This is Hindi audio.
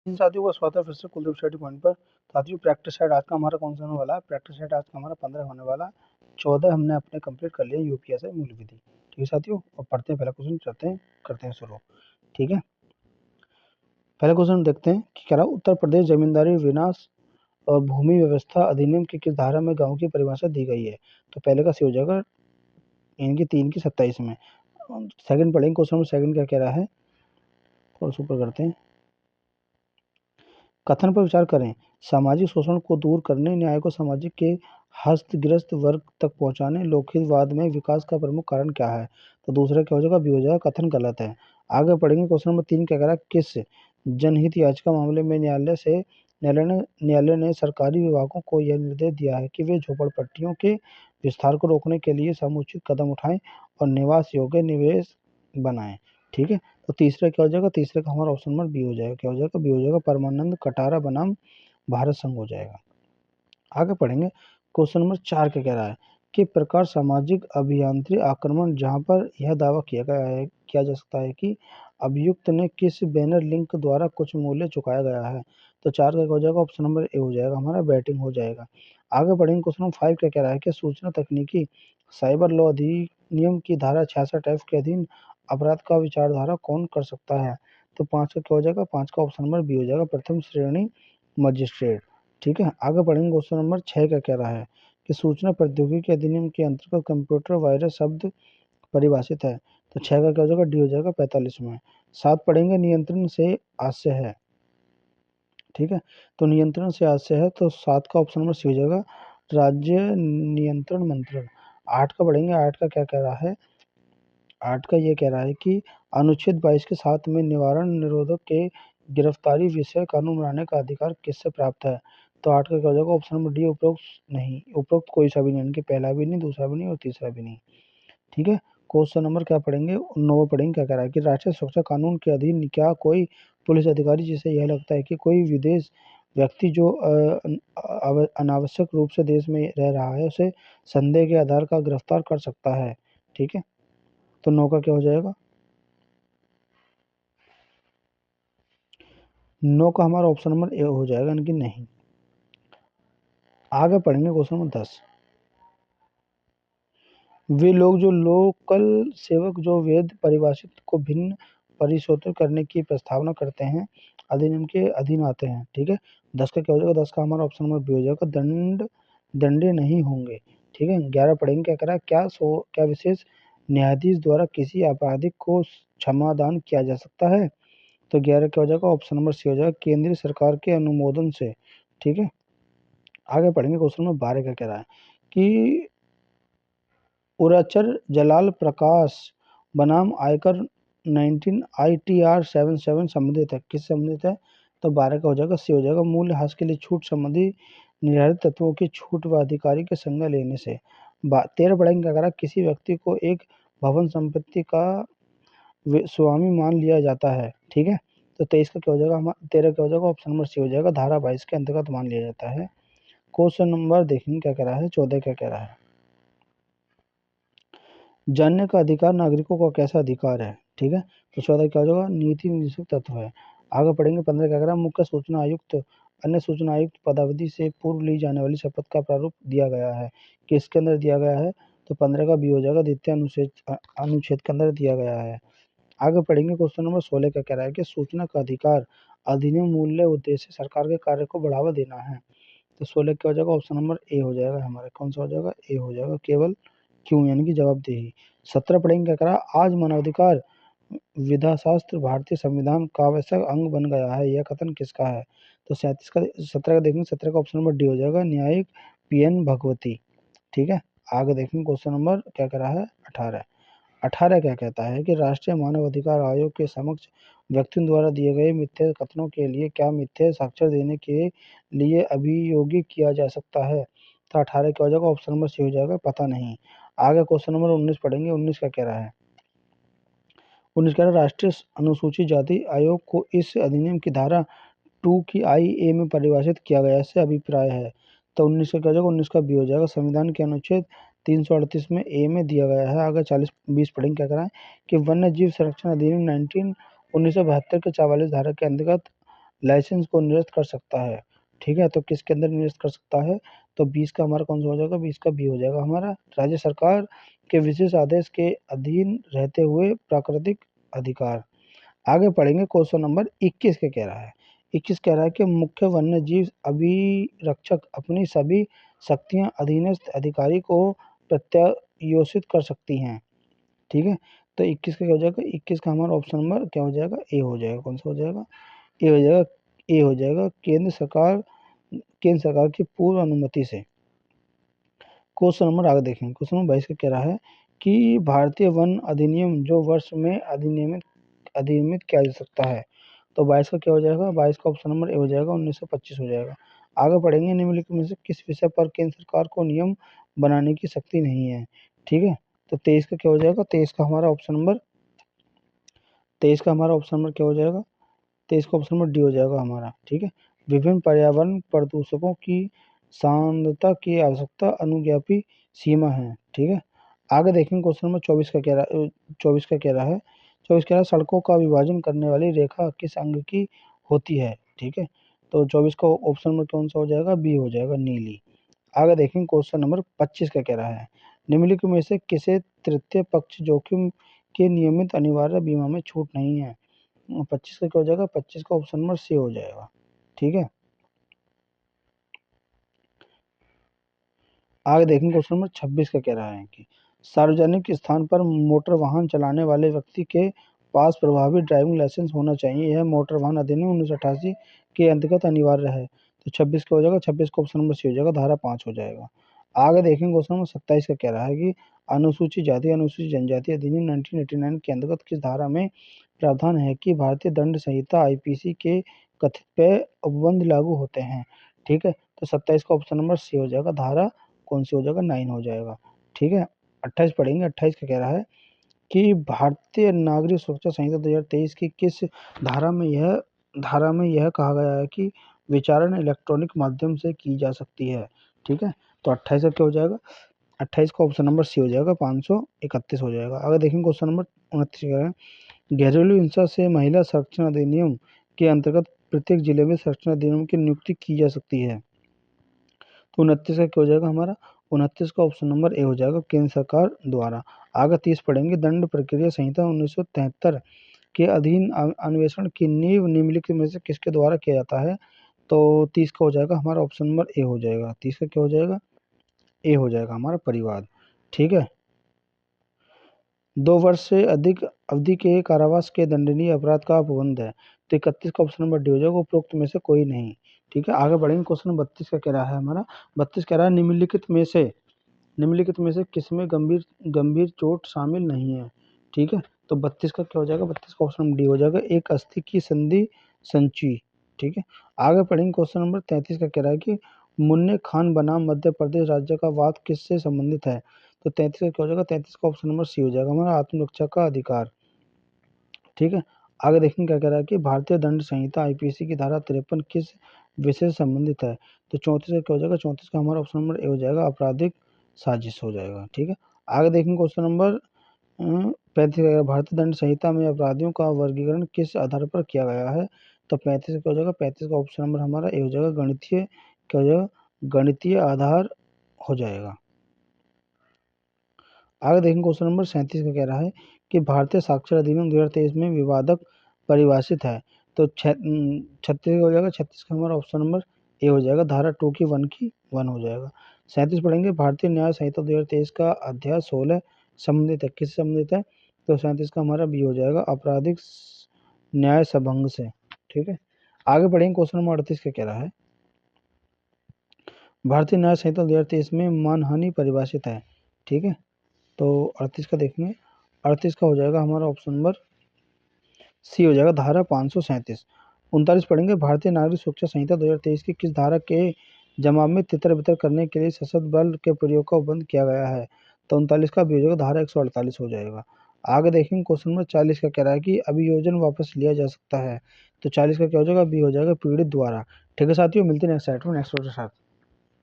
इन साथियों का स्वागत है फिर से कुलदीप शेट्टी पॉइंट पर। साथियों प्रैक्टिस सेट आज का हमारा कौन सा होने वाला है? प्रैक्टिस सेट आज का हमारा 15 होने वाला है। 14 हमने अपने कंप्लीट कर लिया यूपीएससी मूल विधि। ठीक है साथियों, और पढ़ते हैं पहला क्वेश्चन, चलते हैं करते हैं शुरू। ठीक है, पहला क्वेश्चन देखते हैं कि कह रहा है उत्तर प्रदेश जमींदारी विनाश और भूमि व्यवस्था अधिनियम की किस धारा में गाँव की परिभाषा दी गई है? तो पहले का सी हो जाएगा इनकी 3 की 27 में। सेकंड पढ़ेंगे क्वेश्चन नंबर सेकंड क्या कह रहा है, थोड़ा सा ऊपर करते हैं। कथन पर विचार करें, सामाजिक शोषण को दूर करने, न्याय को सामाजिक के हस्तग्रस्त वर्ग तक पहुंचाने, लोकहितवाद में विकास का प्रमुख कारण क्या है? तो दूसरा क्या हो जाएगा, बी हो जाएगा, कथन गलत है। आगे पढ़ेंगे क्वेश्चन नंबर 3 क्या कह रहा है, किस जनहित याचिका मामले में न्यायालय ने सरकारी विभागों को यह निर्देश दिया है कि वे झोपड़पट्टियों के विस्तार को रोकने के लिए समुचित कदम उठाएं और निवास योग्य निवेश बनाएं। ठीक है, तो तीसरा क्या हो जाएगा, तीसरे का हमारा ऑप्शन नंबर बी हो जाएगा। क्या हो जाएगा, बी हो जाएगा, परमानंद कटारा बनाम भारत संघ हो जाएगा। आगे पढ़ेंगे क्वेश्चन नंबर 4 क्या कह रहा है कि प्रकार सामाजिक अभियांत्रिक आक्रमण, जहां पर यह दावा किया जा सकता है कि अभियुक्त ने किस बैनर लिंक द्वारा कुछ मूल्य चुकाया गया है? तो 4 का क्या हो जाएगा, ऑप्शन नंबर ए हो जाएगा, हमारा बैटिंग हो जाएगा। आगे बढ़ेंगे क्वेश्चन नंबर 5 क्या कह रहा है कि सूचना तकनीकी साइबर लॉ अधिनियम की धारा 66 एफ के अधीन अपराध का विचारधारा कौन कर सकता है? तो 5 का क्या हो जाएगा, 5 का ऑप्शन नंबर बी हो जाएगा, प्रथम श्रेणी मजिस्ट्रेट। ठीक है, आगे बढ़ेंगे क्वेश्चन नंबर 6 का कह रहा है कि सूचना प्रौद्योगिकी अधिनियम के अंतर्गत कंप्यूटर वायरस शब्द परिभाषित है। तो 6 का क्या हो जाएगा, डी हो जाएगा, 45 में। 7 पढ़ेंगे नियंत्रण से आशय है। ठीक है, तो नियंत्रण से आशय है, तो 7 का ऑप्शन नंबर सी हो जाएगा, राज्य नियंत्रण मंत्रण। 8 का पढ़ेंगे, 8 का क्या कह रहा है, 8 का ये कह रहा है कि अनुच्छेद 22 के साथ में निवारण निरोधक के गिरफ्तारी विषय कानून बनाने का अधिकार किससे प्राप्त है? तो 8 का क्या हो जाएगा, ऑप्शन नंबर डी, उपरोक्त नहीं, उपरोक्त कोई सा भी नहीं, इनके पहला भी नहीं, दूसरा भी नहीं और तीसरा भी नहीं। ठीक है, क्वेश्चन नंबर क्या पढ़ेंगे, 9 पढ़ेंगे, क्या कह रहा है कि राष्ट्रीय सुरक्षा कानून के अधीन क्या कोई पुलिस अधिकारी जिसे यह लगता है कि कोई विदेश व्यक्ति जो अनावश्यक रूप से देश में रह रहा है उसे संदेह के आधार का गिरफ्तार कर सकता है? ठीक है, तो 9 का क्या हो जाएगा, 9 का हमारा ऑप्शन नंबर ए हो जाएगा, यानी कि नहीं। आगे पढ़ेंगे क्वेश्चन नंबर 10, वे लोग जो लोकल सेवक जो वेद परिभाषित को भिन्न परिशोधित करने की प्रस्तावना करते हैं अधिनियम के अधीन आते हैं। ठीक है, 10 का क्या हो जाएगा, 10 का हमारा ऑप्शन नंबर बी हो जाएगा, दंडे नहीं होंगे। ठीक है, 11 पढ़ेंगे, क्या करा, क्या विशेष न्यायाधीश द्वारा किसी आपराधिक को क्षमादान किया जा सकता है? तो 11 क्या हो जाएगा, ऑप्शन नंबर सी हो जाएगा, केंद्रीय सरकार के अनुमोदन से। ठीक है, आगे पढ़ेंगे क्वेश्चन नंबर 12 का कह रहा है कि उराचर जलाल प्रकाश बनाम आयकर 19 ITR 77 संबंधित है, किस संबंधित है? तो 12 का हो जाएगा, सी हो जाएगा, मूल्य ह्रास के लिए छूट संबंधी निर्धारित तत्वों की छूट व अधिकारी के संज्ञा लेने से। 13 पढ़ेंगे, क्या करा, किसी व्यक्ति को एक भवन संपत्ति का स्वामी मान लिया जाता है। ठीक है, तो 23 का क्या हो जाएगा, हमारा 13 क्या हो जाएगा, ऑप्शन नंबर सी हो जाएगा, धारा 22 के अंतर्गत मान लिया जाता है। क्वेश्चन नंबर देखेंगे क्या कह रहा है, 14 क्या कह रहा है, जानने का अधिकार नागरिकों का कैसा अधिकार है? ठीक है, तो 14 क्या हो जाएगा, नीति निदेशक तत्व है। आगे पढ़ेंगे 15 क्या कह रहा है, मुख्य सूचना आयुक्त अन्य सूचना आयुक्त पदावधि से पूर्व ली जाने वाली शपथ का प्रारूप दिया गया है, किसके अंदर दिया गया है? तो 15 का बी हो जाएगा, द्वितीय अनुच्छेद के अंदर दिया गया है। आगे पढ़ेंगे क्वेश्चन नंबर 16 क्या कह रहा है कि सूचना का अधिकार अधिनियम मूल्य उद्देश्य सरकार के कार्य को बढ़ावा देना है। तो 16 क्या हो जाएगा, ऑप्शन नंबर ए हो जाएगा, हमारा कौन सा हो जाएगा, ए हो जाएगा, केवल क्यों, यानी कि जवाबदेही। 17 पढ़ेंगे, क्या करा, आज मानवाधिकार विधाशास्त्र भारतीय संविधान का आवश्यक अंग बन गया है, यह कथन किसका है? तो 37 का 17 का देखेंगे, 17 का ऑप्शन नंबर डी हो जाएगा, न्यायिक PN भगवती। ठीक है, आगे देखेंगे क्वेश्चन नंबर क्या कह रहा है, 18। 18 क्या कहता है कि राष्ट्रीय मानव अधिकार आयोग के समक्ष व्यक्तियों द्वारा दिए गए मिथ्या कथनों के लिए क्या मिथ्या साक्ष्य देने के लिए अभियोगित किया जा सकता है? तो 18 क्या हो जाएगा, ऑप्शन नंबर सी हो जाएगा, पता नहीं। आगे क्वेश्चन नंबर 19 पढ़ेंगे, 19 का कह रहा है, 19 कह रहा है राष्ट्रीय अनुसूचित जाति आयोग को इस अधिनियम की धारा 2 की IA में परिभाषित किया गया से अभिप्राय है। तो 19 का क्या हो जाएगा, 19 का बी हो जाएगा, संविधान के अनुच्छेद 338 में ए में दिया गया है। आगे 40-20 पढ़ेंगे, क्या करा है कि वन्य जीव संरक्षण अधिनियम 1972 के 44 धारा के अंतर्गत लाइसेंस को निरस्त कर सकता है। ठीक है, तो किसके अंदर निरस्त कर सकता है? तो 20 का हमारा कौन सा हो जाएगा? 20 का बी हो जाएगा हमारा। राज्य सरकार के विशेष आदेश के अधीन रहते हुए प्राकृतिक अधिकार। आगे पढ़ेंगे, क्वेश्चन नंबर 21 के कह रहा है। 21 कह रहा है कि मुख्य वन्य जीव अभिरक्षक अपनी सभी शक्तियां अधीनस्थ अधिकारी को प्रत्यायोजित कर सकती हैं। ठीक है, तो 21 का क्या हो जाएगा? 21 का हमारा ऑप्शन नंबर क्या हो जाएगा? ए हो जाएगा। कौन सा हो जाएगा? ए हो जाएगा। ए हो जाएगा। केंद्र सरकार की पूर्व अनुमति से। क्वेश्चन नंबर आगे देखेंगे। क्वेश्चन नंबर 22 का कह रहा है कि भारतीय वन अधिनियम जो वर्ष में अधिनियमित किया जा सकता है। तो 22 का क्या हो जाएगा? 22 का ऑप्शन नंबर ए हो जाएगा, 1925 हो जाएगा। आगे पढ़ेंगे, निम्नलिखित में से किस विषय पर केंद्र सरकार को नियम बनाने की शक्ति नहीं है? ठीक है, तो 23 का क्या हो जाएगा? 23 का हमारा ऑप्शन नंबर क्या हो जाएगा? 23 का ऑप्शन नंबर डी हो जाएगा हमारा। ठीक है, विभिन्न पर्यावरण प्रदूषकों की सांद्रता की आवश्यकता अनुज्ञापी सीमा है। ठीक है, आगे देखेंगे क्वेश्चन नंबर 24 का कह रहा है। 24 का कह रहा है 24 कह रहा है सड़कों का विभाजन करने वाली रेखा किस अंग की होती है? ठीक है, तो 24 का ऑप्शन नंबर कौन सा हो जाएगा? बी हो जाएगा, नीली। आगे देखेंगे क्वेश्चन नंबर 25 का कह रहा है निम्नलिखित में से किसे तृतीय पक्ष जोखिम के नियमित अनिवार्य बीमा में छूट नहीं है? 25 का क्या हो जाएगा? 25 का ऑप्शन नंबर सी हो जाएगा। ठीक है, आगे देखेंगे क्वेश्चन नंबर 26 का कह रहा है कि सार्वजनिक स्थान पर मोटर वाहन चलाने वाले व्यक्ति के पास प्रभावी ड्राइविंग लाइसेंस होना चाहिए। यह मोटर वाहन अधिनियम 1988 के अंतर्गत अनिवार्य है। तो 26 का हो जाएगा। 26 का ऑप्शन नंबर सी हो जाएगा, धारा 5 हो जाएगा। आगे देखेंगे क्वेश्चन नंबर 27 का कह रहा है कि अनुसूचित जाति अनुसूचित जनजाति अधिनियम 1989 के अंतर्गत किस धारा में प्रावधान है कि भारतीय दंड संहिता आईपीसी के कथित पे उपबंध लागू होते हैं? ठीक है, तो 27 का ऑप्शन नंबर सी हो जाएगा, धारा कौन सी हो जाएगा? 9 हो जाएगा। ठीक है, 28 पढ़ेंगे। 28 का कह रहा है कि भारतीय नागरिक सुरक्षा संहिता 2023 की किस धारा में यह कहा गया है कि विचारण इलेक्ट्रॉनिक माध्यम से की जा सकती है? ठीक है, तो 28 का क्या हो जाएगा? 28 का ऑप्शन नंबर सी हो जाएगा, 531 हो जाएगा। आगे देखेंगे क्वेश्चन नंबर 29 कह रहा है घरेलू हिंसा से महिला संरक्षण अधिनियम के अंतर्गत प्रत्येक जिले में संरक्षण अधिनियम की नियुक्ति की जा सकती है। तो 29 का क्या हो जाएगा हमारा? 29 का ऑप्शन नंबर ए हो जाएगा, केंद्र सरकार द्वारा। आगे 30 पढ़ेंगे, दंड प्रक्रिया संहिता 1973 के अधीन अन्वेषण की नींव निम्नलिखित में से किसके द्वारा किया जाता है? तो 30 का हो जाएगा हमारा ऑप्शन नंबर ए हो जाएगा। 30 का क्या हो जाएगा? ए हो जाएगा हमारा, परिवाद। ठीक है, 2 वर्ष से अधिक अवधि के कारावास के दंडनीय अपराध का उपबंध है। तो 31 का ऑप्शन नंबर डी हो जाएगा, उपरोक्त में से कोई नहीं। ठीक है, आगे बढ़ेंगे। क्वेश्चन नंबर 32 का कह रहा है हमारा, 32 कह रहा है निम्नलिखित में से किसमें गंभीर गंभीर चोट शामिल नहीं है? ठीक है, तो 32 का क्या हो जाएगा? 32 का ऑप्शन डी हो जाएगा, एक अस्थि की संधि संची। ठीक है, आगे पढ़ेंगे। क्वेश्चन नंबर 33 का कह रहा है कि मुन्ने खान बनाम मध्य प्रदेश राज्य का वाद किससे संबंधित है? तो 33 का क्या हो जाएगा? 33 का ऑप्शन नंबर सी हो जाएगा हमारा, आत्मरक्षा का अधिकार। ठीक है, आगे देखेंगे क्या कह रहा है कि भारतीय दंड संहिता आईपीसी की धारा 53 किस विषय से संबंधित है? तो 34 का क्या हो जाएगा? 34 का हमारा ऑप्शन नंबर ए हो जाएगा, आपराधिक साजिश हो जाएगा। ठीक है, आगे देखेंगे क्वेश्चन नंबर 35 भारतीय दंड संहिता में अपराधियों का वर्गीकरण किस आधार पर किया गया है? तो 35 का क्या हो जाएगा? 35 का ऑप्शन नंबर हमारा ए हो जाएगा, गणितीय क्या हो जाएगा? गणितीय आधार हो जाएगा। आगे देखेंगे क्वेश्चन नंबर 37 का कह रहा है कि भारतीय साक्षर अधिनियम 2023 में विवादक परिभाषित है। तो 36 हो जाएगा। 36 का हमारा ऑप्शन नंबर ए हो जाएगा, धारा 2 की 1 हो जाएगा। 37 पढ़ेंगे, भारतीय न्याय संहिता 2023 का अध्याय 16 संबंधित है, किससे संबंधित है? तो 37 का हमारा बी हो जाएगा, आपराधिक न्याय संभंग से। ठीक है, आगे बढ़ेंगे। क्वेश्चन नंबर 38 का कह रहा है भारतीय न्याय संहिता 2023 में मानहानि परिभाषित है। ठीक है, तो 38 का देखेंगे। 38 का हो जाएगा हमारा ऑप्शन नंबर सी हो जाएगा, धारा 537। 39 पढ़ेंगे, भारतीय नागरिक सुरक्षा संहिता 2023 की किस धारा के जवाब में तितर बितर करने के लिए सशस्त्र बल के प्रयोग का उपबंध किया गया है? तो 39 का भी हो जाएगा, धारा 148 हो जाएगा। आगे देखेंगे क्वेश्चन नंबर 40 का कह रहा है कि अभियोजन वापस लिया जा सकता है। तो 40 का क्या हो जाएगा? बी हो जाएगा, पीड़ित द्वारा। ठीक है साथियों, मिलते हैं नेक्स्ट साइट में नेक्स्ट के साथ।